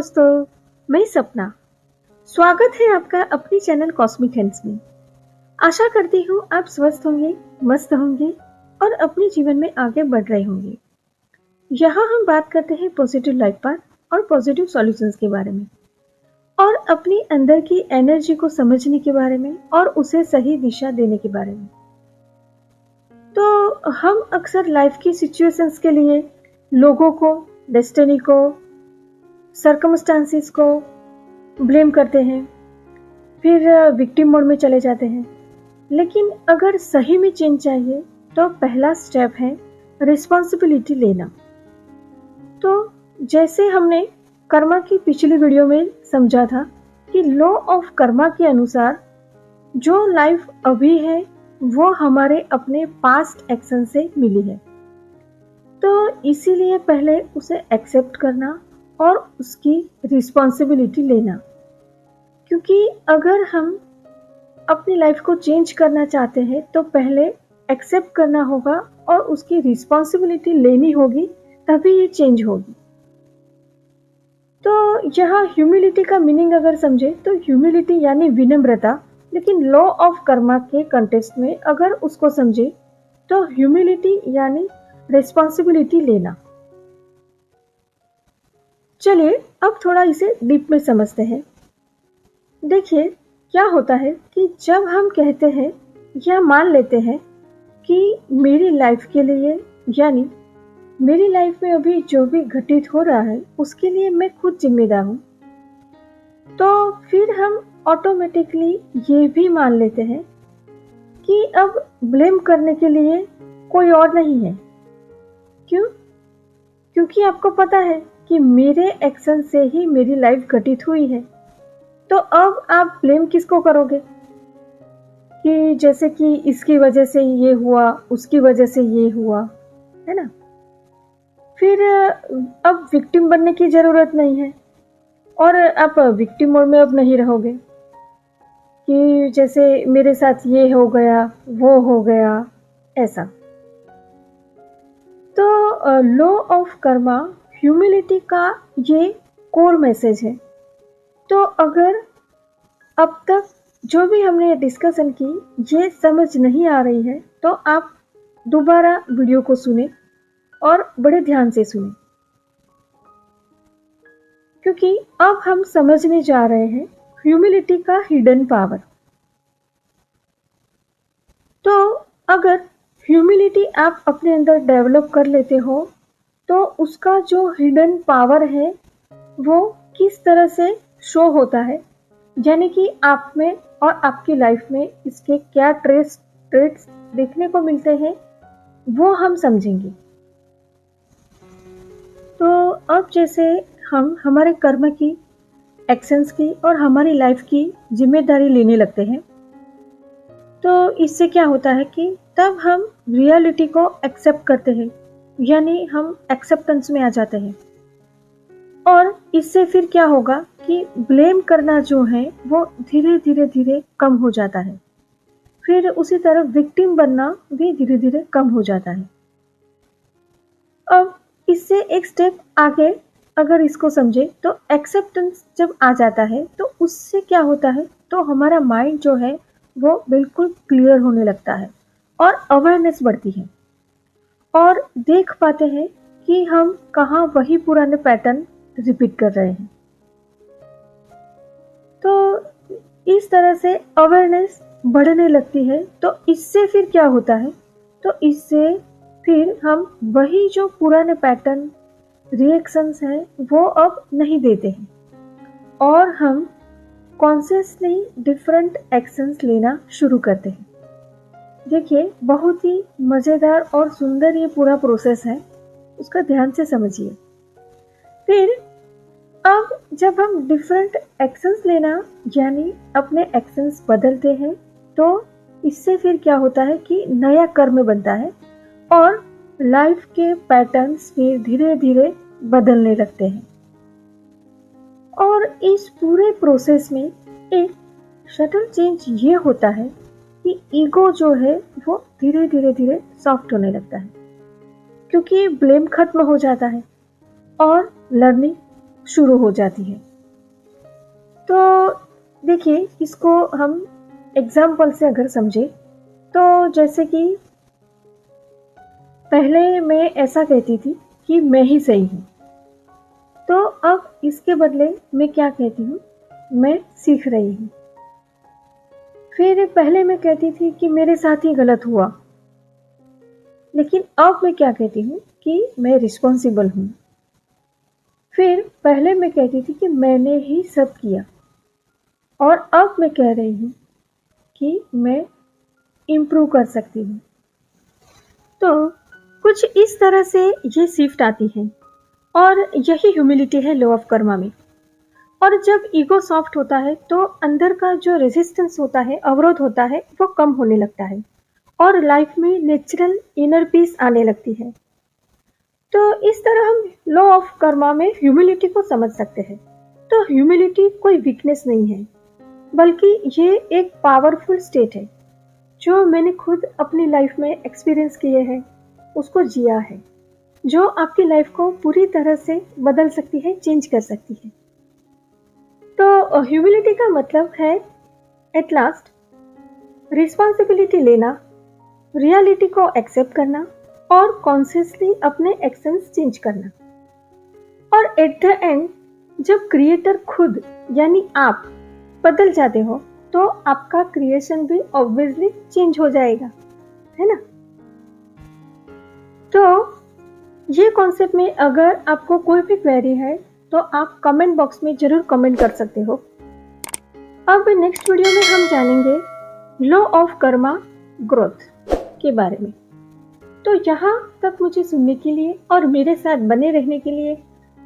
दोस्तों, मैं सपना। स्वागत है आपका अपने चैनल कॉस्मिक हैंड्स में। आशा करती हूँ आप स्वस्थ होंगे, मस्त होंगे और अपने जीवन में आगे बढ़ रहे होंगे। यहाँ हम बात करते हैं पॉजिटिव लाइफ पाथ और पॉजिटिव सॉल्यूशंस के बारे में और अपने अंदर की एनर्जी को समझने के बारे में और उसे सही दिशा देने के बारे में। तो हम अक्सर लाइफ की सिचुएशंस के लिए लोगों को, डेस्टिनी को, सर्कमस्टांसेस को ब्लेम करते हैं, फिर विक्टिम मोड में चले जाते हैं। लेकिन अगर सही में चेंज चाहिए तो पहला स्टेप है रिस्पॉन्सिबिलिटी लेना। तो जैसे हमने कर्मा की पिछली वीडियो में समझा था कि लॉ ऑफ कर्मा के अनुसार जो लाइफ अभी है वो हमारे अपने पास्ट एक्शन से मिली है। तो इसीलिए पहले उसे एक्सेप्ट करना और उसकी रिस्पॉन्सिबिलिटी लेना, क्योंकि अगर हम अपनी लाइफ को चेंज करना चाहते हैं तो पहले एक्सेप्ट करना होगा और उसकी रिस्पॉन्सिबिलिटी लेनी होगी, तभी ये चेंज होगी। तो यहाँ ह्यूमिलिटी का मीनिंग अगर समझे तो ह्यूमिलिटी यानी विनम्रता, लेकिन लॉ ऑफ कर्मा के कंटेक्स्ट में अगर उसको समझे तो ह्यूमिलिटी यानी रिस्पॉन्सिबिलिटी लेना। चलिए अब थोड़ा इसे डीप में समझते हैं। देखिए क्या होता है कि जब हम कहते हैं या मान लेते हैं कि मेरी लाइफ के लिए, यानी मेरी लाइफ में अभी जो भी घटित हो रहा है उसके लिए मैं खुद जिम्मेदार हूँ, तो फिर हम ऑटोमेटिकली ये भी मान लेते हैं कि अब ब्लेम करने के लिए कोई और नहीं है। क्यों? क्योंकि आपको पता है कि मेरे एक्शन से ही मेरी लाइफ घटित हुई है, तो अब आप ब्लेम किसको करोगे कि जैसे कि इसकी वजह से ये हुआ, उसकी वजह से ये हुआ, है ना। फिर अब विक्टिम बनने की जरूरत नहीं है और आप विक्टिम मोड में अब नहीं रहोगे कि जैसे मेरे साथ ये हो गया, वो हो गया, ऐसा। तो लॉ ऑफ कर्मा, ह्यूमिलिटी का ये कोर मैसेज है। तो अगर अब तक जो भी हमने डिस्कशन की ये समझ नहीं आ रही है तो आप दोबारा वीडियो को सुने और बड़े ध्यान से सुने, क्योंकि अब हम समझने जा रहे हैं ह्यूमिलिटी का हिडन पावर। तो अगर ह्यूमिलिटी आप अपने अंदर डेवलप कर लेते हो तो उसका जो हिडन पावर है वो किस तरह से शो होता है, यानी कि आप में और आपकी लाइफ में इसके क्या ट्रेट्स देखने को मिलते हैं वो हम समझेंगे। तो अब जैसे हम हमारे कर्म की, एक्शंस की और हमारी लाइफ की जिम्मेदारी लेने लगते हैं, तो इससे क्या होता है कि तब हम रियलिटी को एक्सेप्ट करते हैं, यानी हम एक्सेप्टेंस में आ जाते हैं। और इससे फिर क्या होगा कि ब्लेम करना जो है वो धीरे धीरे कम हो जाता है। फिर उसी तरह विक्टिम बनना भी धीरे धीरे कम हो जाता है। अब इससे एक स्टेप आगे अगर इसको समझे तो एक्सेप्टेंस जब आ जाता है तो उससे क्या होता है, तो हमारा माइंड जो है वो बिल्कुल क्लियर होने लगता है और अवेयरनेस बढ़ती है और देख पाते हैं कि हम कहाँ वही पुराने पैटर्न रिपीट कर रहे हैं। तो इस तरह से अवेयरनेस बढ़ने लगती है। तो इससे फिर क्या होता है, तो इससे फिर हम वही जो पुराने पैटर्न रिएक्शंस हैं वो अब नहीं देते हैं और हम कॉन्शियसली डिफरेंट एक्शंस लेना शुरू करते हैं। देखिए बहुत ही मज़ेदार और सुंदर ये पूरा प्रोसेस है, उसका ध्यान से समझिए। फिर अब जब हम डिफरेंट एक्शंस लेना यानी अपने एक्शंस बदलते हैं तो इससे फिर क्या होता है कि नया कर्म बनता है और लाइफ के पैटर्न्स फिर धीरे धीरे बदलने लगते हैं। और इस पूरे प्रोसेस में एक सटल चेंज ये होता है कि ईगो जो है वो धीरे धीरे सॉफ्ट होने लगता है, क्योंकि ब्लेम खत्म हो जाता है और लर्निंग शुरू हो जाती है। तो देखिए, इसको हम एग्जाम्पल से अगर समझे तो जैसे कि पहले मैं ऐसा कहती थी कि मैं ही सही हूँ, तो अब इसके बदले मैं क्या कहती हूँ, मैं सीख रही हूँ। फिर पहले मैं कहती थी कि मेरे साथ ही गलत हुआ, लेकिन अब मैं क्या कहती हूँ कि मैं रिस्पॉन्सिबल हूँ। फिर पहले मैं कहती थी कि मैंने ही सब किया, और अब मैं कह रही हूँ कि मैं इम्प्रूव कर सकती हूँ। तो कुछ इस तरह से ये शिफ्ट आती है, और यही ह्यूमिलिटी है लॉ ऑफ कर्मा में। और जब ईगो सॉफ्ट होता है तो अंदर का जो रेजिस्टेंस होता है, अवरोध होता है, वो कम होने लगता है और लाइफ में नेचुरल इनर पीस आने लगती है। तो इस तरह हम लॉ ऑफ कर्मा में ह्यूमिलिटी को समझ सकते हैं। तो ह्यूमिलिटी कोई वीकनेस नहीं है, बल्कि ये एक पावरफुल स्टेट है जो मैंने खुद अपनी लाइफ में एक्सपीरियंस किए हैं, उसको जिया है, जो आपकी लाइफ को पूरी तरह से बदल सकती है, चेंज कर सकती है। तो ह्यूमिलिटी का मतलब है एट लास्ट रिस्पॉन्सिबिलिटी लेना, रियलिटी को एक्सेप्ट करना और कॉन्शियसली अपने एक्शंस चेंज करना। और एट द एंड जब क्रिएटर खुद यानी आप बदल जाते हो तो आपका क्रिएशन भी ऑब्वियसली चेंज हो जाएगा, है ना। तो ये कॉन्सेप्ट में अगर आपको कोई भी क्वेरी है तो आप कमेंट बॉक्स में जरूर कमेंट कर सकते हो। अब नेक्स्ट वीडियो में हम जानेंगे लॉ ऑफ कर्मा ग्रोथ के बारे में। तो यहाँ तक मुझे सुनने के लिए और मेरे साथ बने रहने के लिए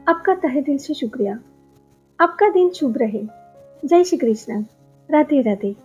आपका तहे दिल से शुक्रिया। आपका दिन शुभ रहे। जय श्री कृष्ण। राधे राधे।